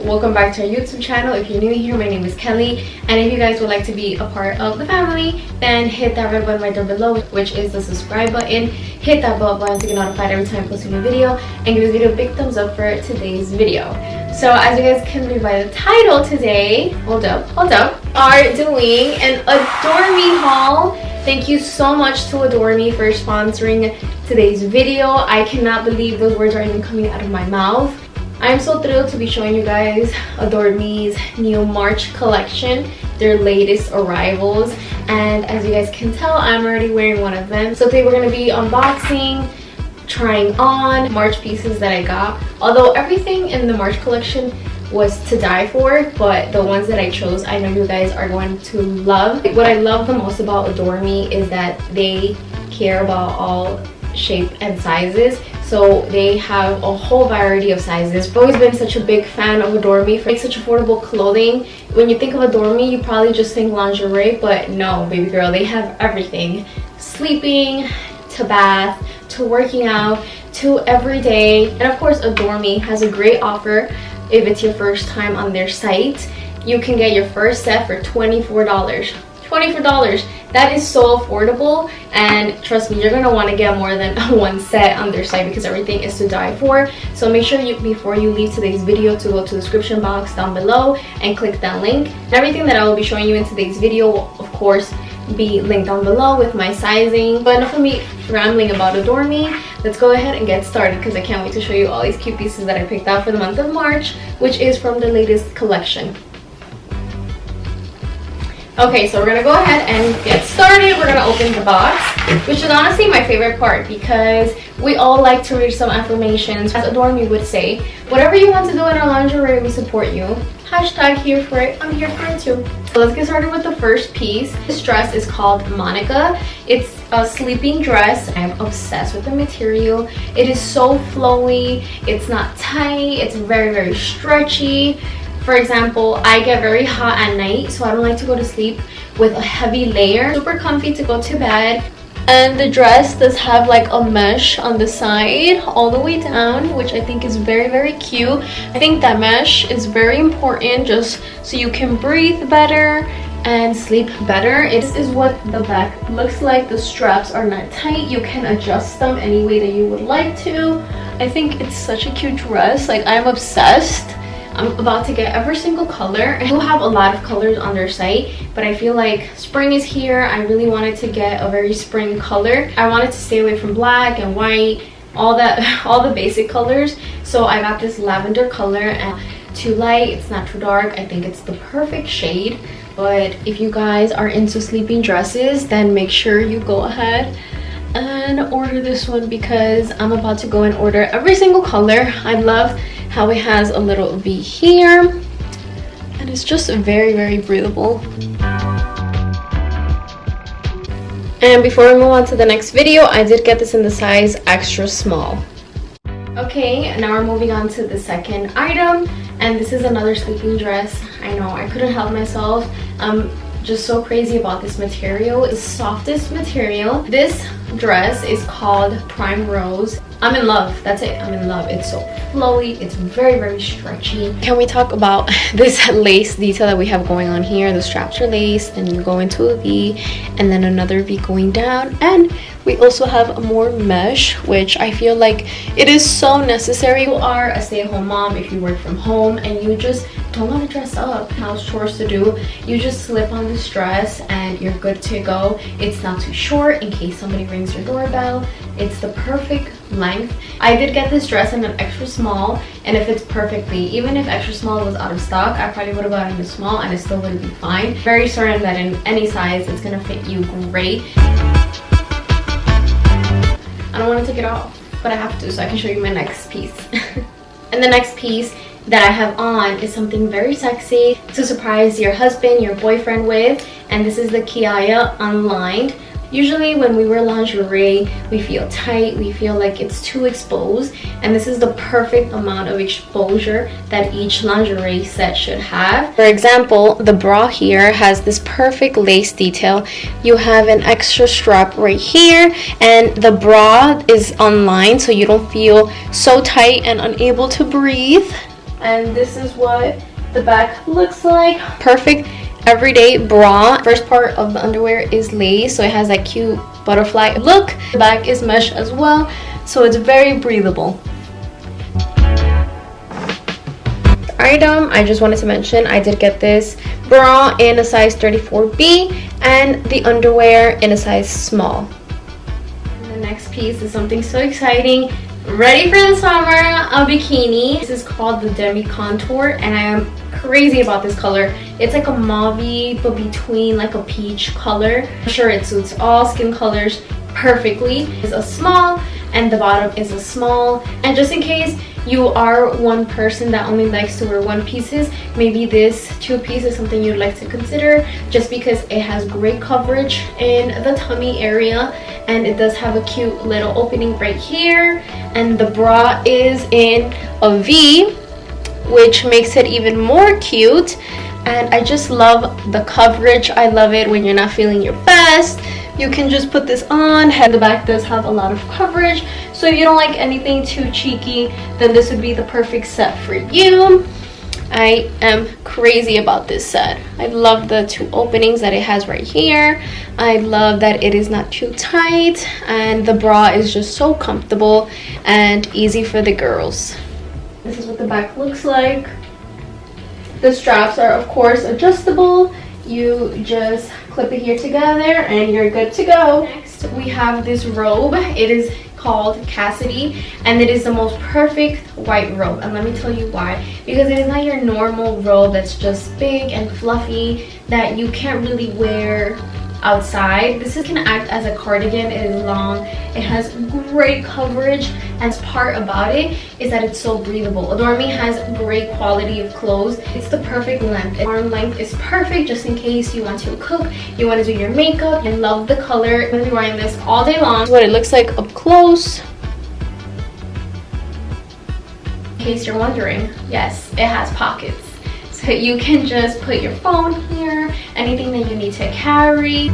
welcome back to our YouTube channel. If you're new here, my name is Kelly, and if you guys would like to be a part of the family, then hit that red button right down below, which is the subscribe button. Hit that bell button to get notified every time I post a new video, and give this video a big thumbs up for today's video. So as you guys can read by the title, today hold up, are doing an Adoreme haul. Thank you so much to Adoreme for sponsoring today's video. I cannot believe those words are even coming out of my mouth. I am so thrilled to be showing you guys Adoreme's new March collection, their latest arrivals, and as you guys can tell, I'm already wearing one of them. So today we're going to be unboxing, trying on March pieces that I got. Although everything in the March collection was to die for, but the ones that I chose, I know you guys are going to love. What I love the most about Adoreme is that they care about all shape and sizes. So they have a whole variety of sizes. I've always been such a big fan of Adoreme for such affordable clothing. When you think of Adoreme, you probably just think lingerie, but no, baby girl, they have everything. Sleeping, to bath, to working out, to everyday. And of course, Adoreme has a great offer. If it's your first time on their site, you can get your first set for $24. $24. That is so affordable, and trust me, you're gonna want to get more than one set on their site because everything is to die for. So make sure you, before you leave today's video, to go to the description box down below and click that link. Everything that I will be showing you in today's video will of course be linked down below with my sizing. But enough of me rambling about Adoreme. Let's go ahead and get started because I can't wait to show you all these cute pieces that I picked out for the month of March, which is from the latest collection. Okay, so we're gonna go ahead and get started. We're gonna open the box, which is honestly my favorite part because we all like to read some affirmations. As Adoreme would say, whatever you want to do in our lingerie, we support you. Hashtag here for it. I'm here for it too. So let's get started with the first piece. This dress is called Monica. It's a sleeping dress. I'm obsessed with the material. It is so flowy. It's not tight. It's very, very stretchy. For example, I get very hot at night, so I don't like to go to sleep with a heavy layer. Super comfy to go to bed. And the dress does have like a mesh on the side all the way down, which I think is very, very cute. I think that mesh is very important just so you can breathe better and sleep better. This is what the back looks like. The straps are not tight. You can adjust them any way that you would like to. I think it's such a cute dress. Like, I'm obsessed. I'm about to get every single color. I do have a lot of colors on their site, but I feel like spring is here. I really wanted to get a very spring color. I wanted to stay away from black and white, all the basic colors. So I got this lavender color, and too light, it's not too dark. I think it's the perfect shade. But if you guys are into sleeping dresses, then make sure you go ahead and order this one because I'm about to go and order every single color. I love how it has a little V here, and it's just very, very breathable. And before we move on to the next video, I did get this in the size extra small. Okay, now we're moving on to the second item, and this is another sleeping dress. I know, I couldn't help myself. I'm just so crazy about this material. It's the softest material. This dress is called Prime Rose. I'm in love. That's it. I'm in love. It's so flowy. It's very, very stretchy. Can we talk about this lace detail that we have going on here? The straps are laced, and you go into a V, and then another V going down, and we also have more mesh, which I feel like it is so necessary. You are a stay-at-home mom, if you work from home and you just don't want to dress up, house chores to do, you just slip on this dress and you're good to go. It's not too short in case somebody rings your doorbell. It's the perfect length. I did get this dress in an extra small, and it fits perfectly. Even if extra small was out of stock, I probably would have gotten a small and it still would be fine. Very certain that in any size it's gonna fit you great. I don't want to take it off, but I have to so I can show you my next piece. And the next piece that I have on is something very sexy to surprise your husband, your boyfriend with, and this is the Kia Unlined. Usually when we wear lingerie, we feel tight, we feel like it's too exposed, and this is the perfect amount of exposure that each lingerie set should have. For example, the bra here has this perfect lace detail. You have an extra strap right here, and the bra is unlined so you don't feel so tight and unable to breathe. and this is what the back looks like. Perfect everyday bra. First part of the underwear is lace, so it has that cute butterfly look. The back is mesh as well, so it's very breathable. Item I just wanted to mention, I did get this bra in a size 34B and the underwear in a size small. And the next piece is something so exciting. Ready for the summer, a bikini. This is called the Demi Contour, and I am crazy about this color. It's like a mauve but between like a peach color. I'm sure it suits all skin colors perfectly. It's a small and the bottom is a small, and just in case you are one person that only likes to wear one pieces, maybe this two piece is something you'd like to consider, just because it has great coverage in the tummy area and it does have a cute little opening right here, and the bra is in a V, which makes it even more cute. And I just love the coverage. I love it when you're not feeling your best. You can just put this on, and the back does have a lot of coverage, so if you don't like anything too cheeky, then this would be the perfect set for you. I am crazy about this set. I love the two openings that it has right here. I love that it is not too tight, and the bra is just so comfortable and easy for the girls. This is what the back looks like. The straps are of course adjustable. You just clip it here together and you're good to go. Next we have this robe. It is called Cassidy, and it is the most perfect white robe, and let me tell you why. Because it is not your normal robe that's just big and fluffy that you can't really wear outside. This can act as a cardigan. It is long, it has great coverage, and the part about it is that it's so breathable. Adoreme has great quality of clothes. It's the perfect length. Arm length is perfect just in case you want to cook, you want to do your makeup. I love the color. I'm going to be wearing this all day long. This is what it looks like up close. In case you're wondering, yes, it has pockets. So you can just put your phone here, anything that you need to carry.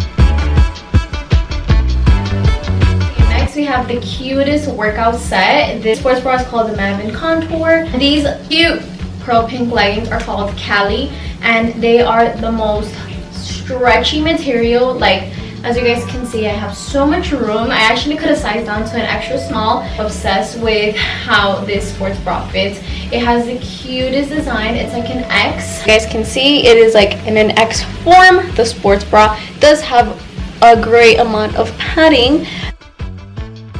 Next we have the cutest workout set. This sports bra is called the Madden Contour. These cute pearl pink leggings are called Cali, and they are the most stretchy material. Like, as you guys can see, I have so much room. I actually could have sized down to an extra small. I'm obsessed with how this sports bra fits. It has the cutest design. It's like an X. You guys can see it is like in an X form. The sports bra does have a great amount of padding.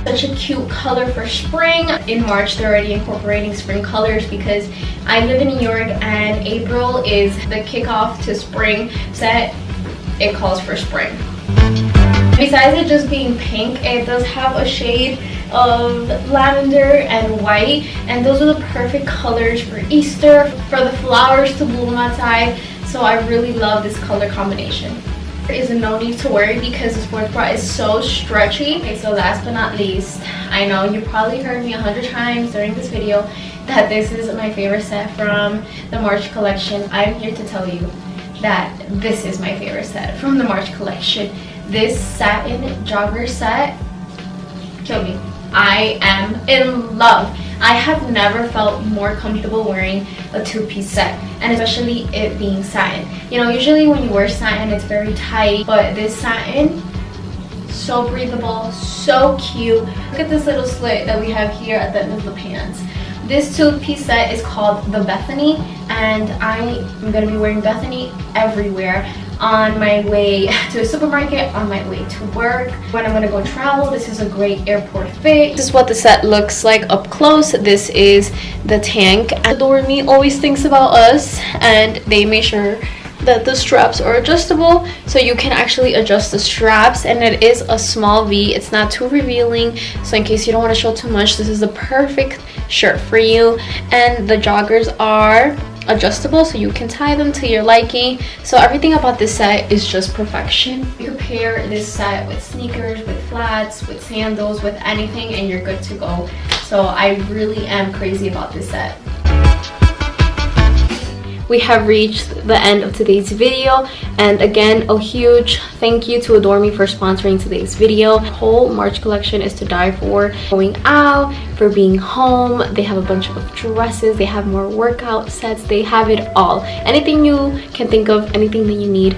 Such a cute color for spring. In March they're already incorporating spring colors because I live in New York and April is the kickoff to spring set. It calls for spring. Besides it just being pink, it does have a shade of lavender and white, and those are the perfect colors for Easter, for the flowers to bloom outside. So I really love this color combination. There is no need to worry because the sports bra is so stretchy. Okay, so last but not least, I know you probably heard me 100 times during this video that this is my favorite set from the March collection. I'm here to tell you that this is my favorite set from the March collection. This satin jogger set killed me. I am in love. I have never felt more comfortable wearing a two-piece set, and especially it being satin. You know, usually when you wear satin it's very tight, but this satin, so breathable, so cute. Look at this little slit that we have here at the end of the pants. This two-piece set is called the Bethany, and I am going to be wearing Bethany everywhere. On my way to a supermarket, on my way to work, when I'm going to go travel. This is a great airport fit. This is what the set looks like up close. This is the tank. Adoreme always thinks about us, and they made sure that the straps are adjustable, so you can actually adjust the straps, and it is a small V. It's not too revealing, so in case you don't want to show too much, this is the perfect shirt for you. And the joggers are adjustable, so you can tie them to your liking. So everything about this set is just perfection. You can pair this set with sneakers, with flats, with sandals, with anything, and you're good to go. So I really am crazy about this set. we have reached the end of today's video, and again, a huge thank you to Adoreme for sponsoring today's video. The whole March collection is to die for. Going out, for being home. They have a bunch of dresses, they have more workout sets, they have it all. Anything you can think of, anything that you need,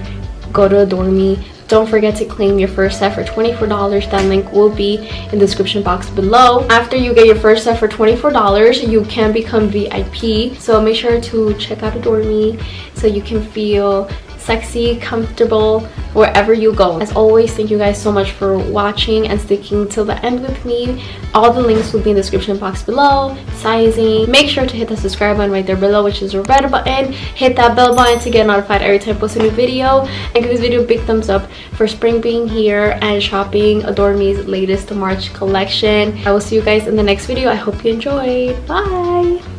go to Adoreme. Don't forget to claim your first set for $24. That link will be in the description box below. After you get your first set for $24, you can become VIP. So make sure to check out Adoreme so you can feel sexy, comfortable wherever you go. As always, thank you guys so much for watching and sticking till the end with me. All the links will be in the description box below. Sizing. Make sure to hit the subscribe button right there below, which is the red button. Hit that bell button to get notified every time I post a new video. And give this video a big thumbs up for spring being here and shopping Adoreme's latest March collection. I will see you guys in the next video. I hope you enjoyed. Bye!